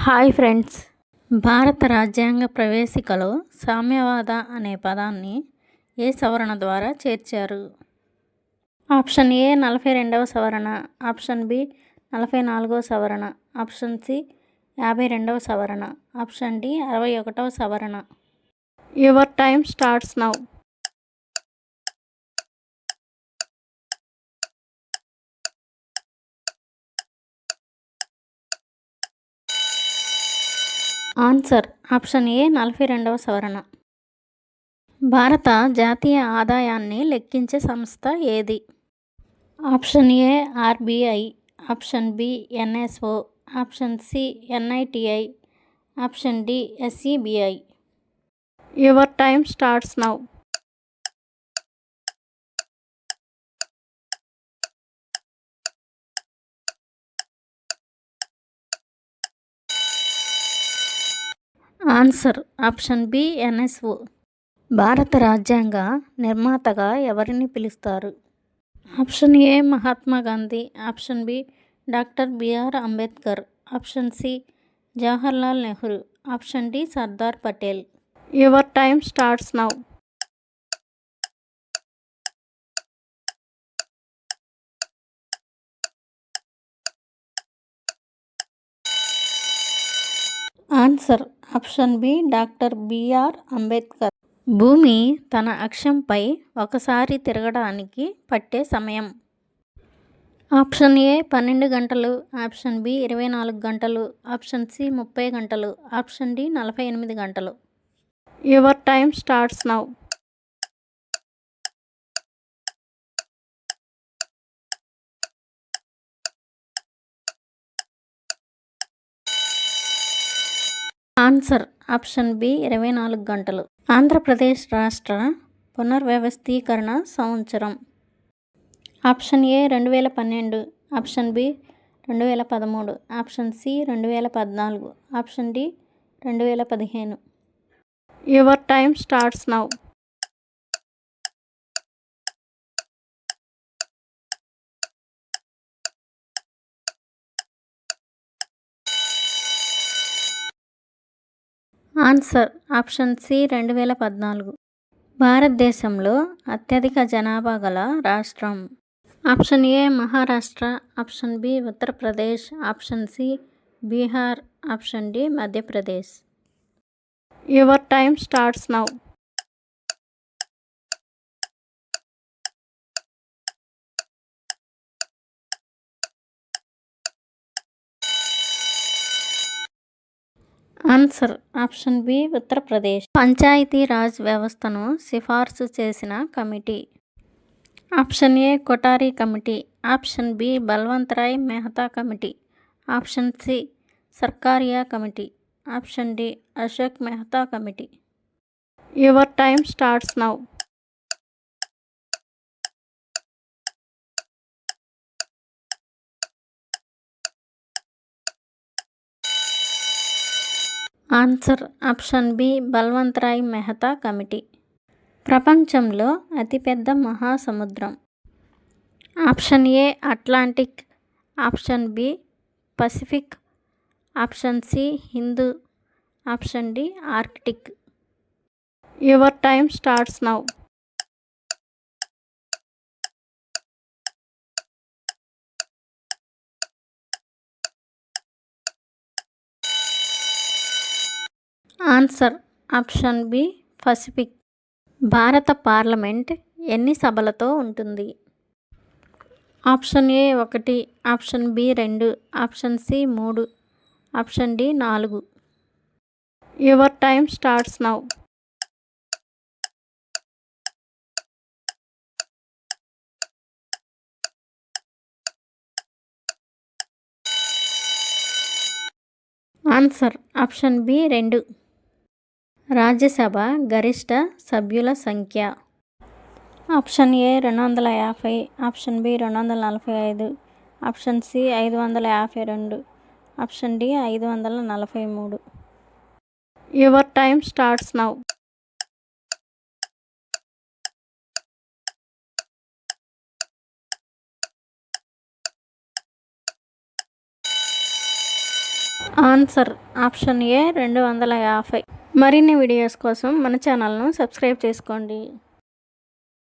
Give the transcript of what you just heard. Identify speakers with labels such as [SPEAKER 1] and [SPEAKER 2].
[SPEAKER 1] Hi friends. భారత రాజ్యాంగ ప్రవేశికలో సామ్యవాద అనే పదాన్ని ఏ సవరణ ద్వారా చేర్చారు? ఆప్షన్ ఏ 42వ సవరణ, ఆప్షన్ బి 44వ సవరణ, ఆప్షన్ సి 52వ సవరణ, ఆప్షన్ డి 61వ సవరణ. Your time starts now. Answer option A 42వ సవరణ. భారత జాతీయ ఆదాయాన్ని లెక్కించే సంస్థ ఏది? Option A RBI, option B NSO, option C NITI, option D SEBI. Your time starts now. Answer option B NSO. భారత రాజ్యాంగ నిర్మాతగా ఎవరిని పిలుస్తారు? Option A Mahatma Gandhi, option B doctor BR Ambedkar, option C Jawaharlal Nehru, option D Sardar Patel. Your time starts now. Answer option B doctor BR Ambedkar. భూమి తన అక్షంపై ఒకసారి తిరగడానికి పట్టే సమయం. ఆప్షన్ ఏ 12 గంటలు, ఆప్షన్ బి 24 గంటలు, ఆప్షన్ సి 30 గంటలు, ఆప్షన్ డి 48 గంటలు. Your time starts now. Answer option B 24 గంటలు. ఆంధ్రప్రదేశ్ రాష్ట్ర పునర్వ్యవస్థీకరణ సంవత్సరం. Option A 2012, option B 2013, option C 2014, option D 2015. Your time starts now. Answer option C 2014. భారతదేశంలో అత్యధిక జనాభా గల రాష్ట్రం. Option A Maharashtra, option B Uttar Pradesh, option C Bihar, option D Madhya Pradesh. Your time starts now. Answer option B Uttar Pradesh. Panchayati Raj వ్యవస్థను సిఫార్సు చేసిన committee. Option A Kothari committee, option B Balwant Rai Mehta committee, option C Sarkaria committee, option D Ashok Mehta committee. Your time starts now. Answer option B Balwant Rai Mehta committee. ప్రపంచంలో అతిపెద్ద మహాసముద్రం. Option A Atlantic, option B Pacific, option C Hindu, option D Arctic. Your time starts now. Answer option B Pacific. భారత parliament ఎన్ని సభలతో ఉంటుంది? Option A 1, option B 2, option C 3, option D 4. Your time starts now. Answer option B 2. Rajya Sabha గరిష్ట సభ్యుల సంఖ్య. Option A 250, option B 245, option C 552, option D 543. Your time starts now. Answer option A 250. మరిన్ని videos కోసం మన ఛానల్ను subscribe చేసుకోండి.